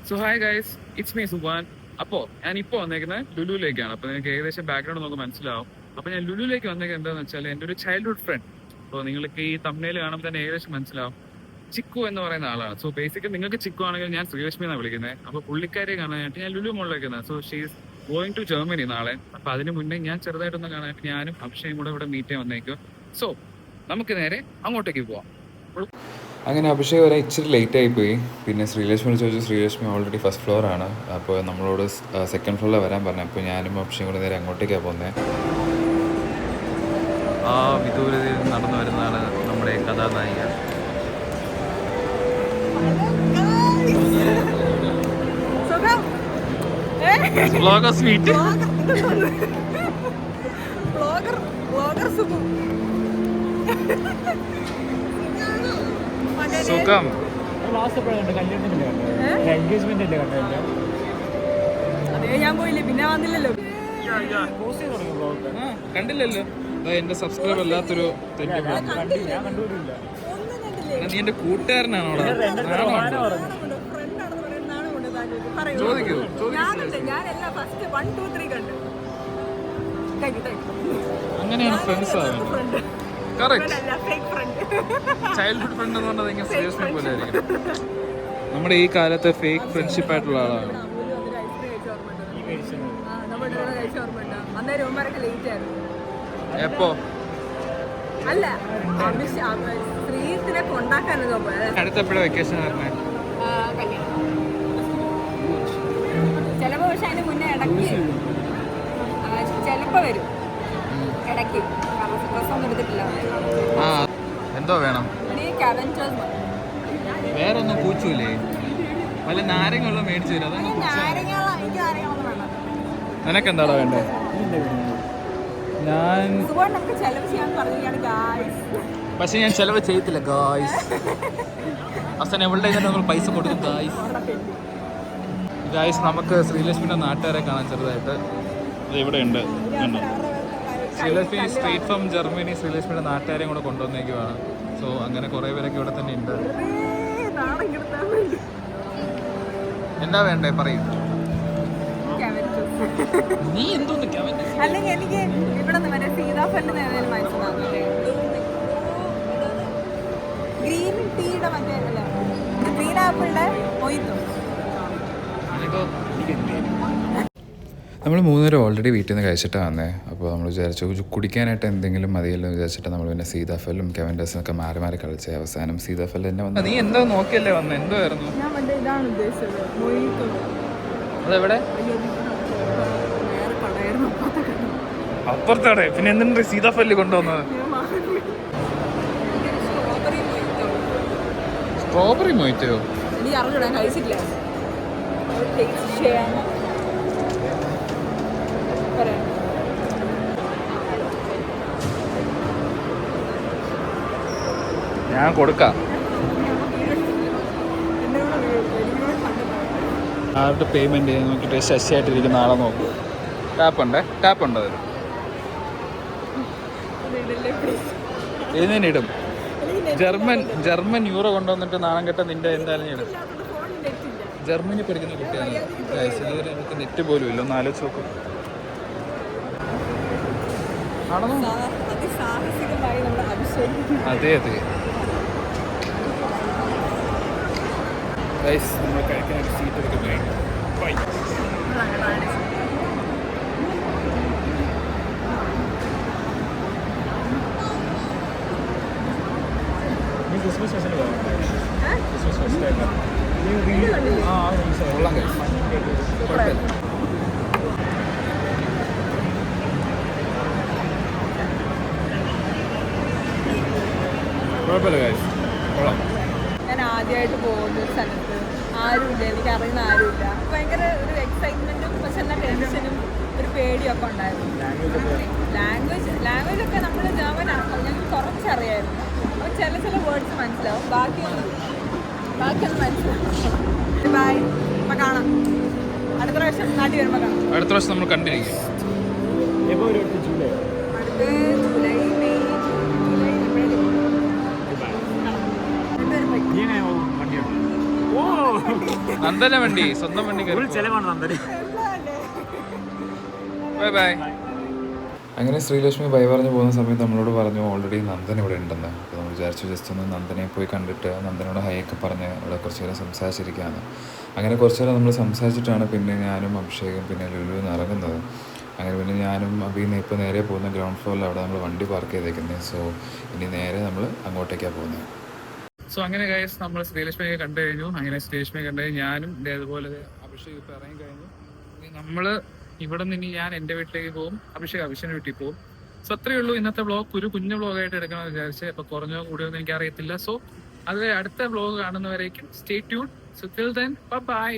So hi guys, it's me സുബാൻ. അപ്പോൾ ഞാൻ ഇപ്പോൾ വന്നേക്കുന്നത് ലുലുവിലേക്കാണ്. അപ്പോൾ നിങ്ങൾക്ക് ഏകദേശം ബാക്ക്ഗ്രൗണ്ട് നമുക്ക് മനസ്സിലാവും. അപ്പോൾ ഞാൻ ലുലുവിലേക്ക് വന്നേക്കുന്നത് എന്താണെന്ന് വെച്ചാൽ എൻ്റെ ഒരു ചൈൽഡ്ഹുഡ് ഫ്രണ്ട്. അപ്പോൾ നിങ്ങൾക്ക് ഈ തമ്മിൽ കാണുമ്പോൾ തന്നെ ഏകദേശം മനസ്സിലാവും, ചിക്കു എന്ന് പറയുന്ന ആളാണ്. സോ ബേസിക്കലി നിങ്ങൾക്ക് ചിക്കു ആണെങ്കിൽ ഞാൻ ശ്രീലക്ഷ്മി എന്നാണ് വിളിക്കുന്നത്. അപ്പോൾ പുള്ളിക്കാരെ കാണാനായിട്ട് ഞാൻ ലുലു മോളിലേക്കുന്നത്. So she's going to Germany നാളെ. അപ്പോൾ അതിന് മുന്നേ ഞാൻ ചെറുതായിട്ടൊന്ന് കാണാനായിട്ട് ഞാനും അക്ഷയും കൂടെ ഇവിടെ മീറ്റ് ചെയ്യാൻ വന്നേക്കും. സോ നമുക്ക് നേരെ അങ്ങോട്ടേക്ക് പോവാം. അങ്ങനെ അഭിഷേക് വരെ ഇച്ചിരി ലേറ്റായി പോയി. പിന്നെ ശ്രീലക്ഷ്മി ചോദിച്ചു. ശ്രീലക്ഷ്മി ഓൾറെഡി ഫസ്റ്റ് ഫ്ലോറാണ്. അപ്പോൾ നമ്മളോട് സെക്കൻഡ് ഫ്ലോറിൽ വരാൻ പറഞ്ഞു. അപ്പോൾ ഞാനും അഭിഷേകും കൂടെ നേരെ അങ്ങോട്ടേക്കാണ് പോകുന്നത്. ആ വിദൂരതയിൽ നടന്നു വരുന്നതാണ് നമ്മുടെ കഥാനായിക. സുഖം. ഞാൻ പോയില്ലേ, പിന്നെ വന്നില്ലല്ലോ. കണ്ടില്ലല്ലോ. എന്റെ സബ്സ്ക്രൈബർ അല്ലാത്തൊരു നീ എന്റെ കൂട്ടുകാരനാണോ? ചോദിക്കൂ. അങ്ങനെയാണ് ഫ്രണ്ട്സ് ആവുന്നത്. കറക്റ്റ്. ചൈൽഡ്ഹുഡ് ഫ്രണ്ട് എന്ന് പറഞ്ഞത് ഇങ്ങനെ സീരിയസ്നെ പോലെ ആയിരിക്കും. നമ്മുടെ ഈ കാലത്ത് ഫേക്ക് ഫ്രണ്ട്ഷിപ്പ് ആയിട്ടുള്ള ആളാണ്. എപ്പോ? അല്ല, സ്ത്രീത്തിനെ കൊണ്ടാക്കാനോ അടുത്തെപ്പോഴാ വെക്കേഷൻ പറഞ്ഞേ? ചിലപ്പോ, പക്ഷെ അതിന് മുന്നേ ഇടയ്ക്ക് ചിലപ്പോ വരും. ഇടയ്ക്ക് ഡ്രസ്സൊന്നും എടുത്തിട്ടില്ല. ആ, എന്തോ വേണം? വേറൊന്നും കൂച്ചൂലേ? വല്ല നാരങ്ങളും മേടിച്ചു തരും. നിനക്കെന്താടാ വേണ്ടേ? പക്ഷെ ഞാൻ ചെലവ് ചെയ്യത്തില്ല ഗായ്സ്. അവസാനം എവിടെ നമ്മൾ പൈസ കൊടുക്കും ഗായ്സ്. ഗായ്സ്, നമുക്ക് ശ്രീലക്ഷ്മിയുടെ നാട്ടുകാരെ കാണാൻ ചെറുതായിട്ട്. ഇവിടെ ഉണ്ട്. ശ്രീലക്ഷ്മി സ്ട്രീറ്റ് ഫ്രം ജർമ്മനി ശ്രീലക്ഷ്മിയുടെ നാട്ടുകാരെയും കൂടെ കൊണ്ടുവന്നേക്കുവാണ്. സോ അങ്ങനെ കുറേ പേരൊക്കെ ഇവിടെ തന്നെ ഉണ്ട്. എന്താ വേണ്ടേ പറയൂ. നീ എന്തോന്ന് അല്ലെങ്കിൽ എനിക്ക് ഇവിടെ സീതാഫലിന് മനസ്സിലാകുന്നില്ലേ? ഗ്രീൻ ടീയുടെ മറ്റേ ഗ്രീൻ ആപ്പിളിന്റെ മൊയ്ത്തും. നമ്മൾ മൂന്നുപേരും ഓൾറെഡി വീട്ടിൽ നിന്ന് കഴിച്ചിട്ടാണ് വന്നേ. അപ്പോൾ നമ്മൾ വിചാരിച്ചു കുടിക്കാനായിട്ട് എന്തെങ്കിലും മതിയല്ലോ വിചാരിച്ചിട്ട് നമ്മൾ പിന്നെ സീതാഫലും കെവൻഡേഴ്സും ഒക്കെ മാറി മാറി കളിച്ചേ. അവസാനം സീതാഫൽ തന്നെ വന്നു. നീ എന്തോ നോക്കിയല്ലേ വന്നത്? എന്തോ ആയിരുന്നു? അതെവിടെ? അപ്പുറത്തവിടെ. പിന്നെ എന്തിനാ സീതാഫല് കൊണ്ടുവന്നത്? സ്ട്രോബെറി മൊയ്റ്റോ? ഞാൻ കൊടുക്കാം. ആരുടെ പേയ്മെന്റ് ചെയ്യാൻ നോക്കിയിട്ട് ശശിയായിട്ടിരിക്കുന്ന ആളെ നോക്കൂ. ടാപ്പ് ഉണ്ട് അതിൽ. ഇതിനിടും. ജർമ്മൻ യൂറോ കൊണ്ടുവന്നിട്ട് നാണം കെട്ട നിന്റെ എന്തായാലും ഇടും. ജർമ്മനി പഠിക്കുന്ന കുട്ടിയാണ്. ഇതുവരെ നമുക്ക് നെറ്റ് പോലും ഇല്ല. ഒന്ന് ആലോചിച്ച് നോക്കും. അതെ അതെ. നമ്മൾ കഴിക്കാനായിട്ട് സീറ്റ് എടുക്കുന്നേ. ക്രിസ്മസ് ഫെസ്റ്റിന് പോകാം. ക്രിസ്മസ് ഫെസ്റ്റ് കൊള്ളാം കഴിച്ചു. കുഴപ്പമില്ല. കുഴപ്പമില്ല കഴിച്ചു. കൊള്ളാം. ഞാൻ ആദ്യമായിട്ട് പോകുന്ന ഒരു സ്ഥലത്ത് ആരുമില്ല, എനിക്ക് അറിയുന്ന ആരുമില്ല. ഭയങ്കര ഒരു എക്സൈറ്റ്മെന്റും പക്ഷെ എന്നാ ടെൻഷനും ഒരു പേടിയൊക്കെ ഉണ്ടായിരുന്നു. ലാംഗ്വേജ് ഒക്കെ നമ്മൾ ജർമ്മനാണ്. ഞങ്ങൾക്ക് കുറച്ചറിയായിരുന്നു. അപ്പോൾ ചില വേർഡ്സ് മനസ്സിലാവും, ബാക്കിയൊന്നും മനസ്സിലാവും. ബൈ, അപ്പം കാണാം. അടുത്ത പ്രാവശ്യം നാട്ടിൽ വരുമ്പോൾ കാണാം. അടുത്ത പ്രാവശ്യം നമ്മൾ കണ്ടിരിക്കും. അടുത്ത ജൂലൈ, മെയ്, ജൂലൈ. നന്ദന വണ്ടി, സ്വന്തം വണ്ടി ചെലവാണ് നന്ദന. Bye bye. അങ്ങനെ ശ്രീലക്ഷ്മി ബൈ പറഞ്ഞു പോകുന്ന സമയത്ത് നമ്മളോട് പറഞ്ഞു ഓൾറെഡി നന്ദൻ ഇവിടെ ഉണ്ടെന്ന്. അപ്പോൾ നമ്മൾ വിചാരിച്ചു ജസ്റ്റ് ഒന്ന് നന്ദനെ പോയി കണ്ടിട്ട് നന്ദനോട് ഹൈ ഒക്കെ പറഞ്ഞ് ഇവിടെ കുറച്ച് നേരം സംസാരിച്ചിരിക്കുകയാണ്. അങ്ങനെ കുറച്ച് നേരം നമ്മൾ സംസാരിച്ചിട്ടാണ് പിന്നെ ഞാനും അഭിഷേകും പിന്നെ ലുലുവിൽ ഇറങ്ങുന്നത്. അങ്ങനെ പിന്നെ ഞാനും അഭിന്ന് ഇപ്പോൾ നേരെ പോകുന്ന ഗ്രൗണ്ട് ഫ്ലോറിൽ അവിടെ നമ്മൾ വണ്ടി പാർക്ക് ചെയ്തേക്കുന്നത്. സോ ഇനി നേരെ നമ്മൾ അങ്ങോട്ടേക്കാണ് പോകുന്നത്. സോ അങ്ങനെ ഗൈസ് നമ്മൾ ശ്രീലക്ഷ്മിയെ കണ്ടു കഴിഞ്ഞു. അങ്ങനെ ശ്രീലക്ഷ്മിയെ കണ്ടു കഴിഞ്ഞു. ഞാനും ഇതേപോലെ അഭിഷേക് ഇപ്പോൾ ഇറങ്ങി കഴിഞ്ഞു. നമ്മൾ ഇവിടെ നിന്ന് ഇനി ഞാൻ എൻ്റെ വീട്ടിലേക്ക് പോകും, അഭിഷേകിൻ്റെ വീട്ടിൽ പോകും. സോ അത്രയേ ഉള്ളൂ ഇന്നത്തെ വ്ളോഗ്. ഒരു കുഞ്ഞു വ്ളോഗായിട്ട് എടുക്കണമെന്ന് വിചാരിച്ച്. അപ്പോൾ കുറഞ്ഞോ കൂടിയോ എന്ന് എനിക്ക് അറിയത്തില്ല. സോ അത് അടുത്ത വ്ളോഗ് കാണുന്നവരേക്കും stay tune. So till then by.